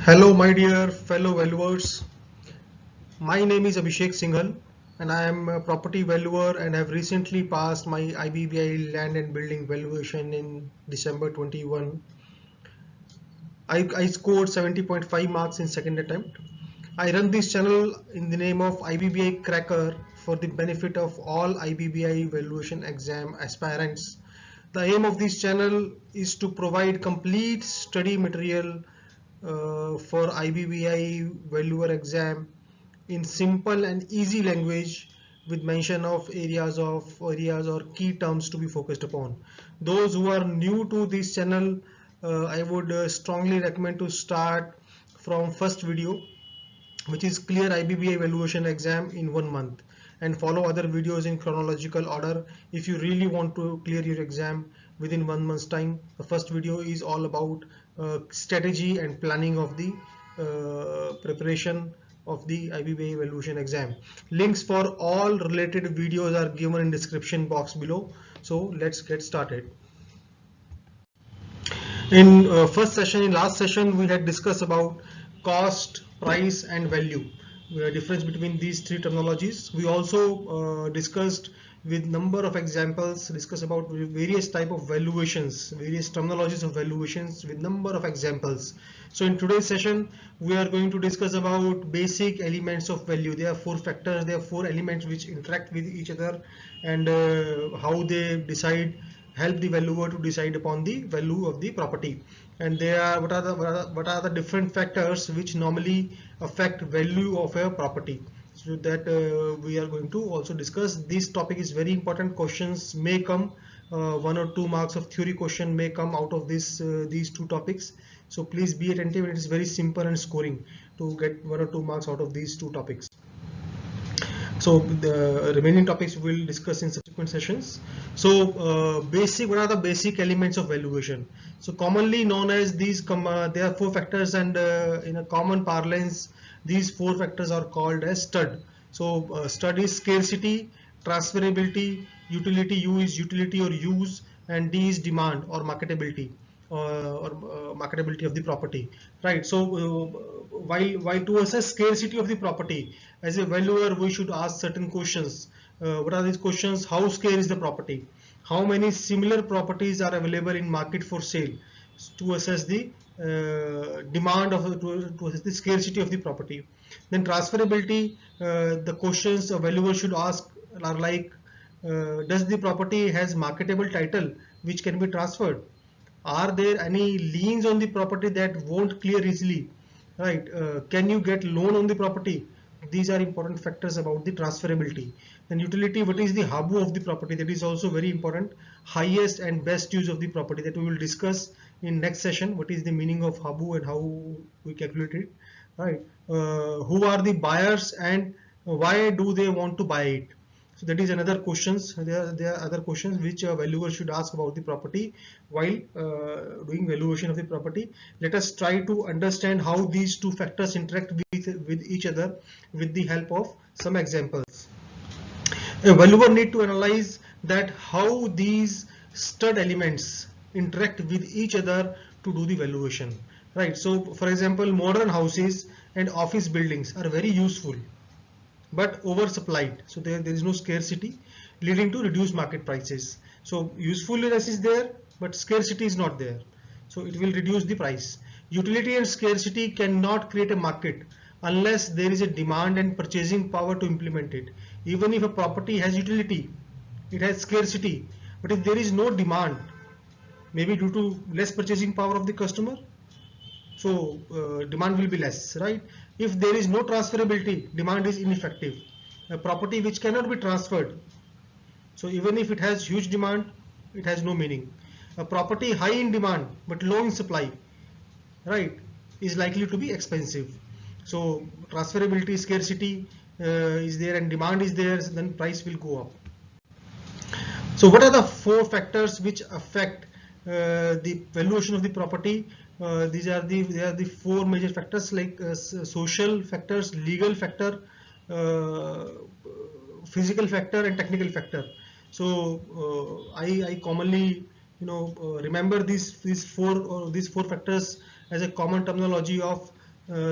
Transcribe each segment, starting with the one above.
Hello, my dear fellow valuers. My name is Abhishek Singhal, and I am a property valuer and have recently passed my IBBI land and building valuation in December 21. I scored 70.5 marks in second attempt. I run this channel in the name of IBBI Cracker for the benefit of all IBBI valuation exam aspirants. The aim of this channel is to provide complete study material for IBBI valuer exam in simple and easy language with mention of areas or key terms to be focused upon. Those who are new to this channel, I would strongly recommend to start from first video, which is clear IBBI valuation exam in 1 month, and follow other videos in chronological order if you really want to clear your exam within 1 month's time. The first video is all about strategy and planning of the preparation of the IBBI valuation exam. Links for all related videos are given in description box below. So let's get started. In last session, we had discussed about cost, price, and value. The difference between these three terminologies. We also discussed with number of examples, discuss about various type of valuations, various terminologies of valuations with number of examples. So in today's session, we are going to discuss about basic elements of value. There are four factors, there are four elements which interact with each other, and how they help the valuer to decide upon the value of the property. And there are what are the different factors which normally affect value of a property. So that we are going to also discuss. This topic is very important. Questions may come, 1 or 2 marks of theory question may come out of these two topics. So please be attentive. It is very simple and scoring to get 1 or 2 marks out of these two topics. So the remaining topics we will discuss in subsequent sessions. So what are the basic elements of valuation? So commonly known as these, there are four factors, and in a common parlance, these four factors are called as STUD. So STUD is scarcity, transferability, utility, U is utility or use, and D is demand or marketability. Marketability of the property, right? So while to assess scarcity of the property, as a valuer we should ask certain questions. What are these questions? How scarce is the property? How many similar properties are available in market for sale? To assess the demand of to assess the scarcity of the property. Then transferability, the questions a valuer should ask are like, does the property has marketable title which can be transferred? Are there any liens on the property that won't clear easily, right? Can you get loan on the property? These are important factors about the transferability. Then utility, what is the habu of the property? That is also very important. Highest and best use of the property, that we will discuss in next session. What is the meaning of habu and how we calculate it, right? Who are the buyers and why do they want to buy it? So that is another questions. There are other questions which a valuer should ask about the property while doing valuation of the property. Let us try to understand how these two factors interact with each other with the help of some examples. A valuer need to analyze that how these stud elements interact with each other to do the valuation, right? So for example, modern houses and office buildings are very useful but oversupplied, so there is no scarcity, leading to reduced market prices. So usefulness is there but scarcity is not there, so it will reduce the price. Utility and scarcity cannot create a market unless there is a demand and purchasing power to implement it. Even if a property has utility, it has scarcity, but if there is no demand, maybe due to less purchasing power of the customer, so demand will be less, right? If there is no transferability, demand is ineffective. A property which cannot be transferred, so even if it has huge demand, it has no meaning. A property high in demand but low in supply, right, is likely to be expensive. So transferability, scarcity is there and demand is there, then price will go up. So what are the four factors which affect the valuation of the property? These are the four major factors, like social factors, legal factor, physical factor, and technical factor. So I commonly remember these four factors as a common terminology of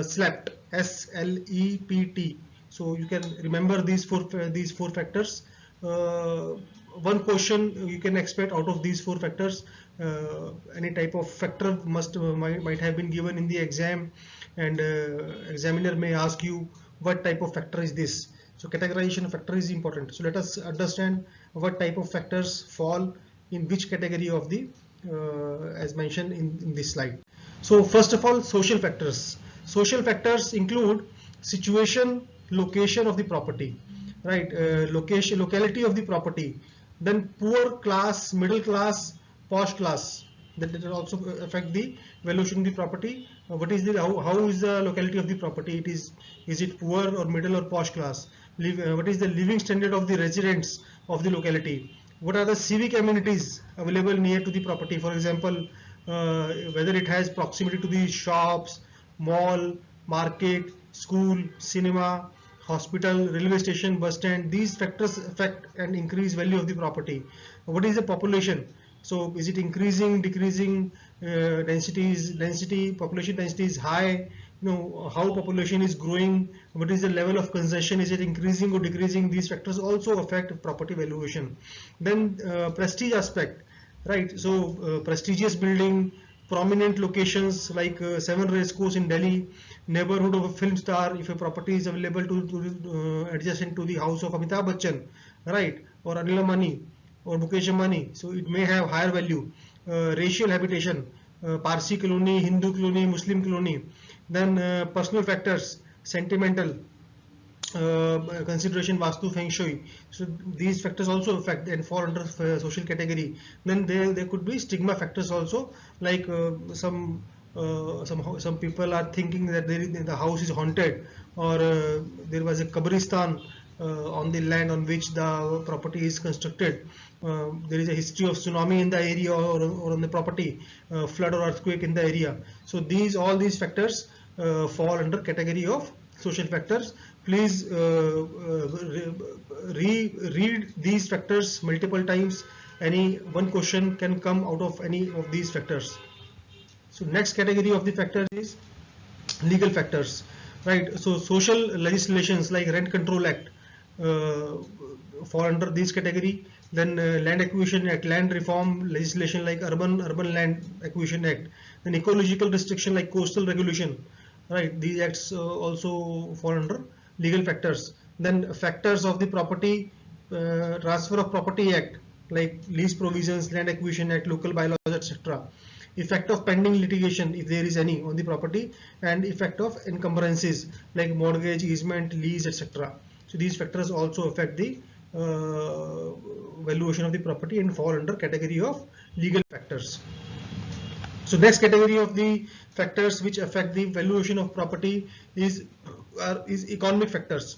slept, SLEPT. So you can remember these four factors. One question you can expect out of these four factors. Any type of factor might have been given in the exam, and examiner may ask you what type of factor is this. So categorization of factor is important. So let us understand what type of factors fall in which category of the as mentioned in this slide. So first of all, social factors. Social factors include situation, location of the property, right? Locality of the property, then poor class, middle class, posh class. That will also affect the valuation of the property. What is the how is the locality of the property? Is it poor or middle or posh class? What is the living standard of the residents of the locality? What are the civic amenities available near to the property? For example, whether it has proximity to the shops, mall, market, school, cinema, hospital, railway station, bus stand. These factors affect and increase value of the property. What is the population? So is it increasing, decreasing? Population density is high. How population is growing, what is the level of consumption, is it increasing or decreasing? These factors also affect property valuation. Then prestige aspect, right? So prestigious building, prominent locations like Seven Race Course in Delhi, neighborhood of a film star, if a property is available to adjacent to the house of Amitabh Bachchan, right, or Anil Ambani or Mukesh Ambani, so it may have higher value. Racial habitation, Parsi colony, Hindu colony, Muslim colony. Then personal factors, sentimental consideration, Vastu, Feng Shui. So these factors also affect and fall under social category. Then there could be stigma factors also, like some people are thinking that the house is haunted, or there was a Kabristan on the land on which the property is constructed. There is a history of tsunami in the area, or on the property, flood or earthquake in the area. So all these factors fall under category of social factors. Please read these factors multiple times. Any one question can come out of any of these factors. So next category of the factors is legal factors, right? So social legislations like Rent Control Act fall under this category. Then Land Acquisition Act, land reform legislation like Urban Land Acquisition Act. Then ecological restriction like coastal regulation, right? These acts also fall under legal factors. Then factors of the property, Transfer of Property Act like lease provisions, Land Acquisition Act, local bylaws, etc. Effect of pending litigation, if there is any, on the property, and effect of encumbrances like mortgage, easement, lease, etc. So these factors also affect the valuation of the property and fall under category of legal factors. So next category of the factors which affect the valuation of property is economic factors.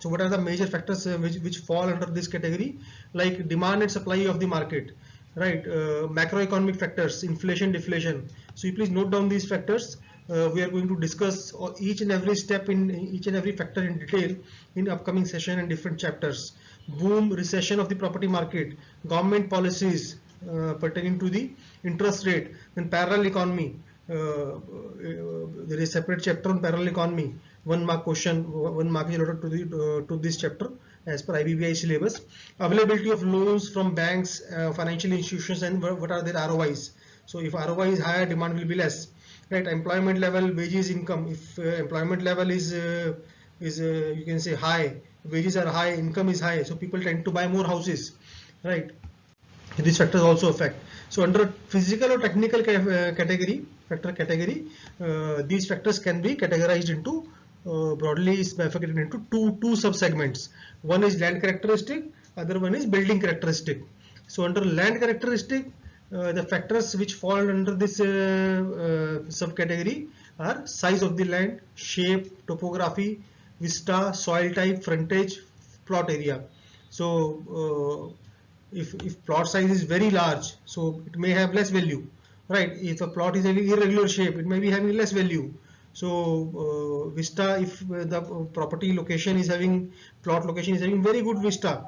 So what are the major factors which fall under this category? Like demand and supply of the market, right? Macroeconomic factors, inflation, deflation. So you please note down these factors. We are going to discuss each and every step in each and every factor in detail in upcoming session and different chapters. Boom, recession of the property market, government policies pertaining to the interest rate, then parallel economy. There is a separate chapter on parallel economy. 1 mark question, 1 mark is allotted to this chapter as per IBBI syllabus. Availability of loans from banks, financial institutions, and what are their ROIs. So if ROI is higher, demand will be less. Right, employment level, wages, income. If employment level is you can say high, wages are high, income is high, so people tend to buy more houses, right? These factors also affect. So under physical or technical category, these factors can be categorized into broadly bifurcated into two sub-segments. One is land characteristic, other one is building characteristic. So under land characteristic, the factors which fall under this subcategory are size of the land, shape, topography, vista, soil type, frontage, plot area. So if plot size is very large, so it may have less value, right? If a plot is having irregular shape, it may be having less value. So vista, if the property location is having, plot location is having very good vista,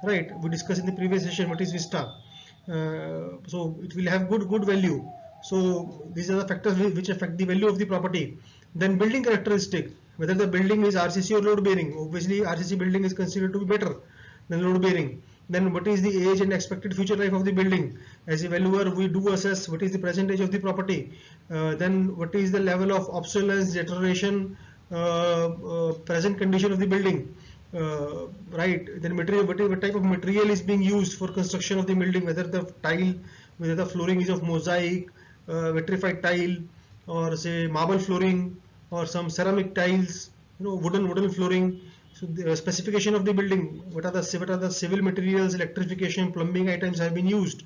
right? We discussed in the previous session what is vista. So it will have good value. So these are the factors which affect the value of the property. Then building characteristic, whether the building is RCC or load bearing. Obviously RCC building is considered to be better than load bearing. Then what is the age and expected future life of the building? As a valuer, we do assess what is the present age of the property. Then what is the level of obsolescence, deterioration, present condition of the building. Right, then material, what type of material is being used for construction of the building, whether the tile, whether the flooring is of mosaic, vitrified tile, or say marble flooring, or some ceramic tiles, wooden flooring. So the specification of the building, what are the civil materials, electrification, plumbing items have been used,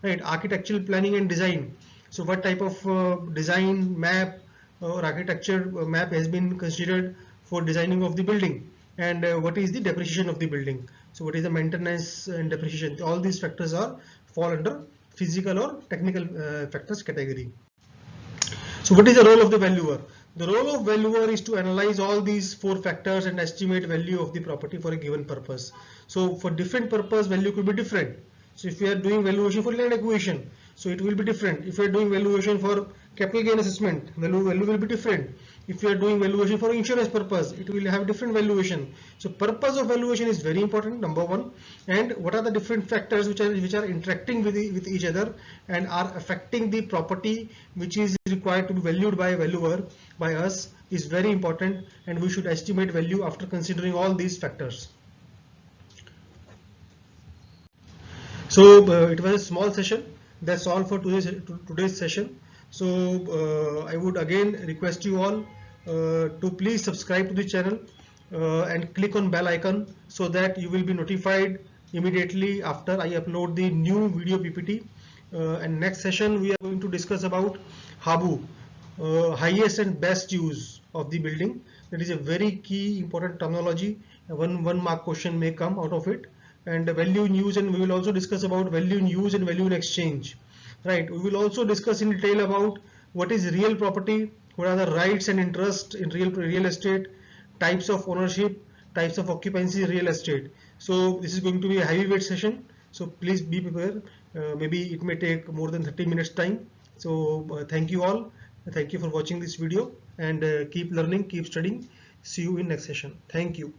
right? Architectural planning and design. So what type of design map or architecture map has been considered for designing of the building, and what is the depreciation of the building. So what is the maintenance and depreciation. All these factors are fall under physical or technical factors category. So what is the role of the valuer? The role of valuer is to analyze all these 4 factors and estimate value of the property for a given purpose. So for different purpose, value could be different. So if we are doing valuation for land acquisition, so it will be different. If we are doing valuation for capital gain assessment, value will be different. If you are doing valuation for insurance purpose, it will have different valuation. So purpose of valuation is very important, number 1. And what are the different factors which are interacting with each other and are affecting the property which is required to be valued by a valuer, by us, is very important, and we should estimate value after considering all these factors. So it was a small session. That's all for today's session. So I would again request you all to please subscribe to the channel and click on bell icon so that you will be notified immediately after I upload the new video PPT. And next session we are going to discuss about HABU, highest and best use of the building. That is a very key important terminology. One mark question may come out of it. And value in use, and we will also discuss about value in use and value in exchange. Right, we will also discuss in detail about what is real property, what are the rights and interests in real estate, types of ownership, types of occupancy in real estate. So this is going to be a heavyweight session, so please be prepared. Maybe it may take more than 30 minutes time. So thank you all, thank you for watching this video, and keep learning, keep studying. See you in next session. Thank you.